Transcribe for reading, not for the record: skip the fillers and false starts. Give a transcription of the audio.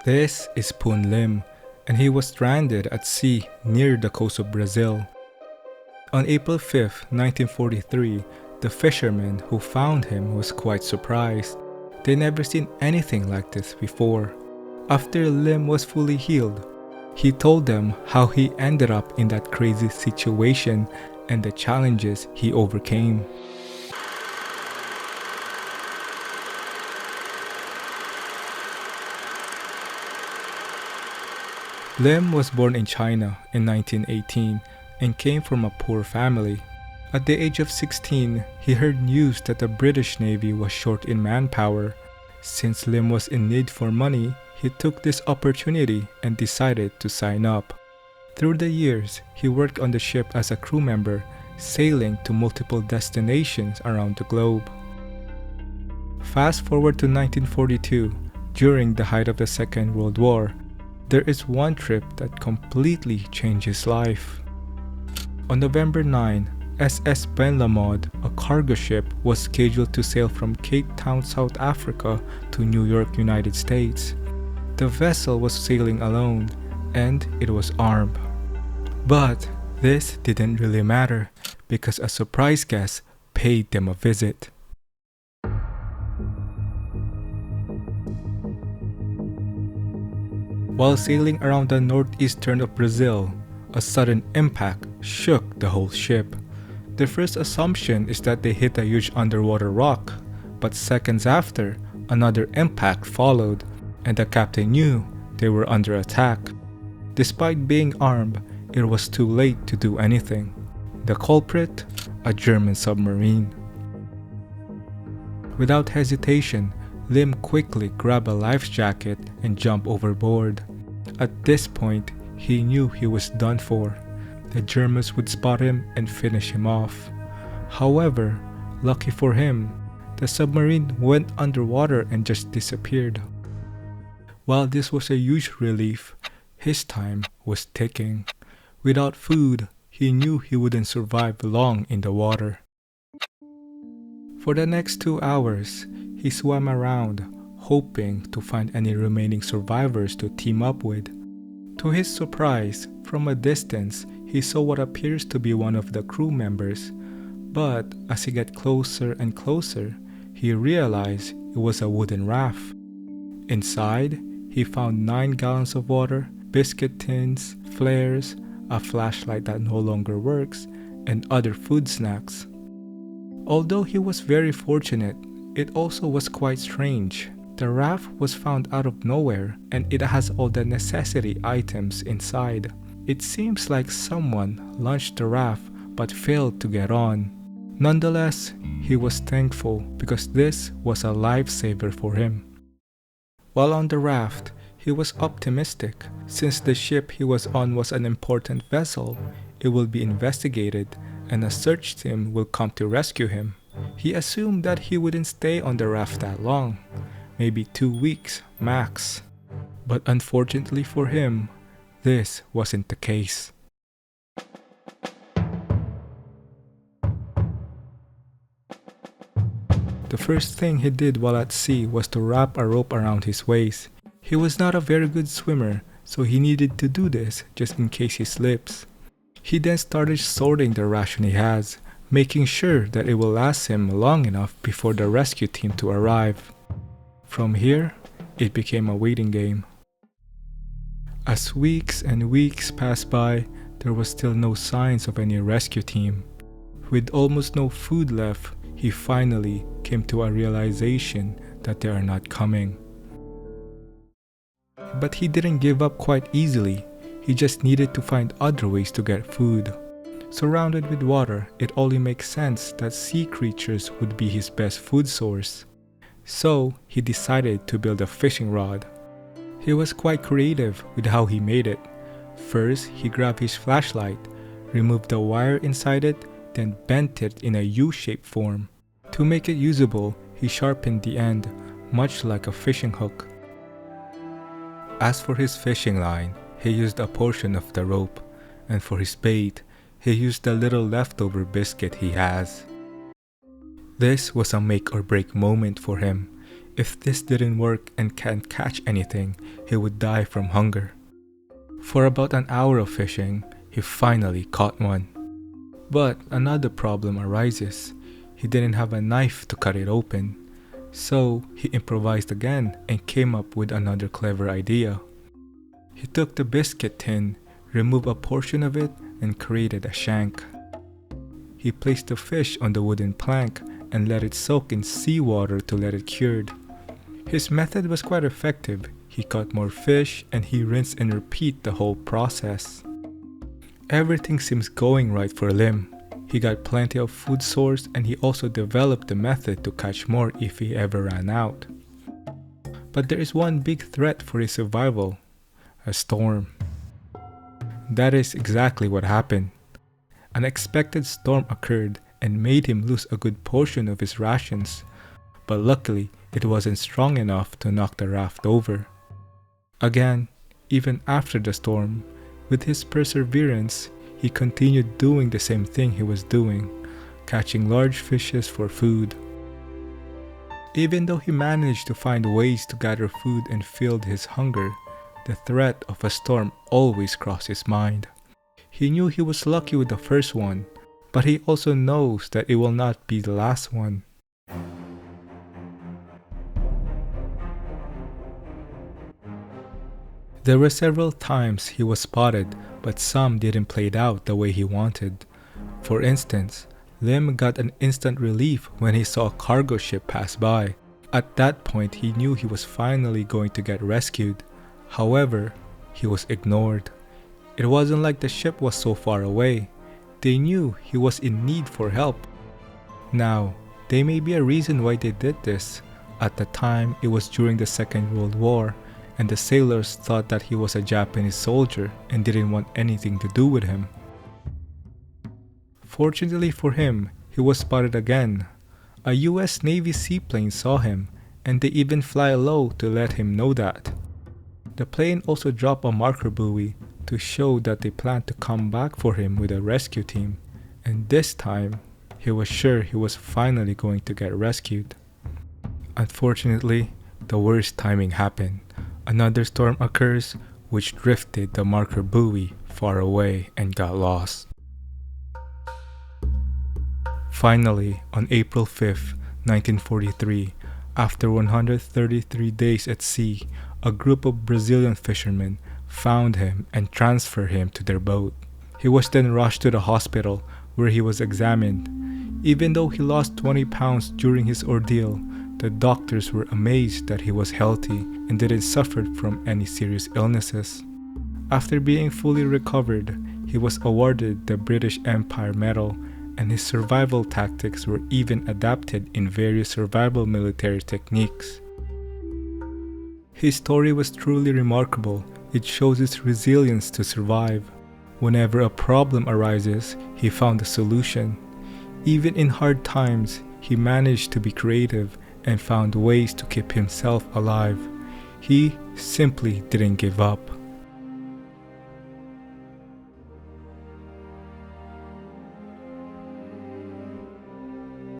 This is Poon Lim, and he was stranded at sea near the coast of Brazil. On April 5, 1943, the fishermen who found him was quite surprised. They never seen anything like this before. After Lim was fully healed, he told them how he ended up in that crazy situation and the challenges he overcame. Lim was born in China in 1918 and came from a poor family. At the age of 16, he heard news that the British Navy was short in manpower. Since Lim was in need for money, he took this opportunity and decided to sign up. Through the years, he worked on the ship as a crew member, sailing to multiple destinations around the globe. Fast forward to 1942, during the height of the Second World War, there is one trip that completely changed his life. On November 9, SS Ben Lamod, a cargo ship, was scheduled to sail from Cape Town, South Africa to New York, United States. The vessel was sailing alone, and it was armed. But this didn't really matter, because a surprise guest paid them a visit. While sailing around the northeastern of Brazil, a sudden impact shook the whole ship. The first assumption is that they hit a huge underwater rock, but seconds after, another impact followed, and the captain knew they were under attack. Despite being armed, it was too late to do anything. The culprit? A German submarine. Without hesitation, Lim quickly grabbed a life jacket and jumped overboard. At this point, he knew he was done for. The Germans would spot him and finish him off. However, lucky for him, the submarine went underwater and just disappeared. While this was a huge relief, his time was ticking. Without food, he knew he wouldn't survive long in the water. For the next 2 hours, he swam around, hoping to find any remaining survivors to team up with. To his surprise, from a distance, he saw what appears to be one of the crew members, but as he got closer and closer, he realized it was a wooden raft. Inside, he found 9 gallons of water, biscuit tins, flares, a flashlight that no longer works, and other food snacks. Although he was very fortunate, it also was quite strange. The raft was found out of nowhere, and it has all the necessity items inside. It seems like someone launched the raft but failed to get on. Nonetheless, he was thankful because this was a lifesaver for him. While on the raft, he was optimistic. Since the ship he was on was an important vessel, it will be investigated and a search team will come to rescue him. He assumed that he wouldn't stay on the raft that long, maybe 2 weeks max. But unfortunately for him, this wasn't the case. The first thing he did while at sea was to wrap a rope around his waist. He was not a very good swimmer, so he needed to do this just in case he slips. He then started sorting the ration he has, making sure that it will last him long enough before the rescue team to arrive. From here, it became a waiting game. As weeks and weeks passed by, there was still no signs of any rescue team. With almost no food left, he finally came to a realization that they are not coming. But he didn't give up quite easily. He just needed to find other ways to get food. Surrounded with water, it only makes sense that sea creatures would be his best food source. So he decided to build a fishing rod. He was quite creative with how he made it. First, he grabbed his flashlight, removed the wire inside it, then bent it in a U-shaped form. To make it usable, he sharpened the end, much like a fishing hook. As for his fishing line, he used a portion of the rope, and for his bait, he used the little leftover biscuit he has. This was a make or break moment for him. If this didn't work and can't catch anything, he would die from hunger. For about an hour of fishing, he finally caught one. But another problem arises. He didn't have a knife to cut it open. So he improvised again and came up with another clever idea. He took the biscuit tin, removed a portion of it, and created a shank. He placed the fish on the wooden plank and let it soak in seawater to let it cured. His method was quite effective. He caught more fish and he rinsed and repeat the whole process. Everything seems going right for Lim. He got plenty of food source and he also developed the method to catch more if he ever ran out. But there is one big threat for his survival: a storm. That is exactly what happened. An unexpected storm occurred and made him lose a good portion of his rations, but luckily it wasn't strong enough to knock the raft over. Again, even after the storm, with his perseverance, he continued doing the same thing he was doing, catching large fishes for food. Even though he managed to find ways to gather food and fill his hunger, the threat of a storm always crossed his mind. He knew he was lucky with the first one, but he also knows that it will not be the last one. There were several times he was spotted, but some didn't play out the way he wanted. For instance, Lim got an instant relief when he saw a cargo ship pass by. At that point, he knew he was finally going to get rescued. However, he was ignored. It wasn't like the ship was so far away. They knew he was in need for help. Now, there may be a reason why they did this. At the time, it was during the Second World War, and the sailors thought that he was a Japanese soldier and didn't want anything to do with him. Fortunately for him, he was spotted again. A US Navy seaplane saw him, and they even fly low to let him know that. The plane also dropped a marker buoy to show that they planned to come back for him with a rescue team, and this time, he was sure he was finally going to get rescued. Unfortunately, the worst timing happened. Another storm occurs, which drifted the marker buoy far away and got lost. Finally, on April 5, 1943, after 133 days at sea, a group of Brazilian fishermen found him and transferred him to their boat. He was then rushed to the hospital where he was examined. Even though he lost 20 pounds during his ordeal, the doctors were amazed that he was healthy and didn't suffer from any serious illnesses. After being fully recovered, he was awarded the British Empire Medal, and his survival tactics were even adapted in various survival military techniques. His story was truly remarkable. It shows his resilience to survive. Whenever a problem arises, he found a solution. Even in hard times, he managed to be creative and found ways to keep himself alive. He simply didn't give up.